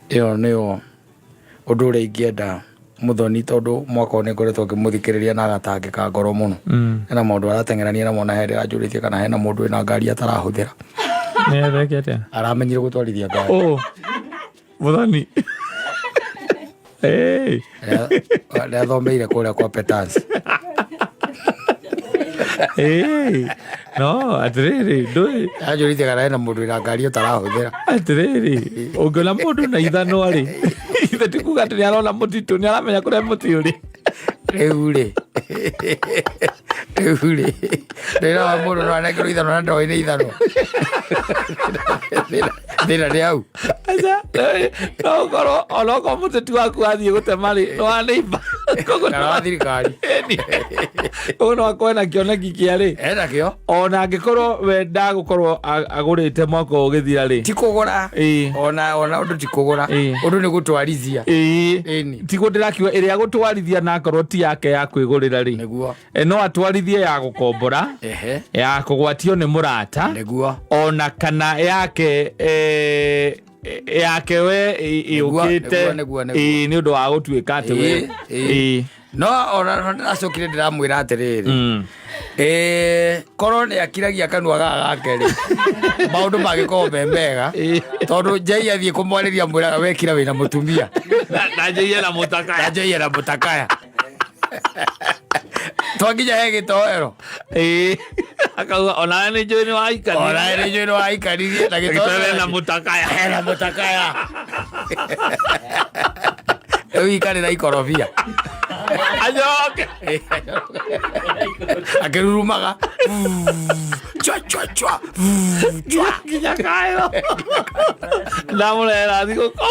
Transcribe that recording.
ĩyo nĩyo ũndũ ũrĩa ingĩenda Muthoni tondũ mwaka ũyũ nĩngoretwo ngĩmũthikĩrĩria na agatangĩka ngoro mũno. Hena maũndũ arateng'erania namo na hĩndĩ anjũrĩtie kana hena mũndũ wĩna ngari atarahũthĩra. Nĩetheke atĩa? Aramenyire gũtwarithia ngari. Muthoni. Nĩathomeire kũrĩa kwa Peters. No, atĩrĩrĩ, ndũĩ anjũrĩtie kana hena mũndũ wĩna ngari atarahũthĩra. Atĩrĩrĩ, ũngĩona mũndũ na ithanwa-rĩ, ithe ti kuga atĩ nĩarona mũtitũ, nĩaramenya kũrĩa mũtĩ ũrĩ. Rĩu-rĩ ndĩraga mũndũ no anengerwo ithanwa na ndoĩ nĩ ithanwa. Thĩna nĩ hau. No ũkorwo onokorwo mũtĩ ti waku wathiĩ gũtema-rĩ, nĩ wa neighbor. Kana wa thirikari. Ũguo no akorwo ena kĩoneki kĩa-rĩ. Enakĩo. Ona angĩkorwo we ndagũkorwo agũrĩte mwaka ũgĩthira-rĩ. Ti kũgũra. Ona ũndũ ti kũgũra. Ũndũ nĩ gũtwarithia. Tiguo ndĩrakiuga ĩrĩa gũtwarithia na akorwo ti yake ya kwĩgũrĩra-rĩ. Nĩguo. No atwarithie ya gũkombora. Ya kũgwatio nĩ mũrata. Nĩguo. Ona kana yake we yũkĩte nĩ ũndũ wa gũtuĩka atĩ we. No ona ndĩracokire ndĩramwĩra atĩrĩrĩ, korwo nĩ akiragia kanua gaka gake-rĩ, maũndũ mangĩkorwo me mega tondũ Njai athiĩ kũmwarĩria mwĩraga wekira wĩna mũtumia na Njai ena mũtakaya twanginya he gĩtoero. Akauga onawe nĩ njũĩ nĩ waikaririe na gĩtoero ena mũtakaya. Rĩu ikarĩra ikorobia ajoke akĩrurumaga nginya kayo ndamũrehera thigũkũ.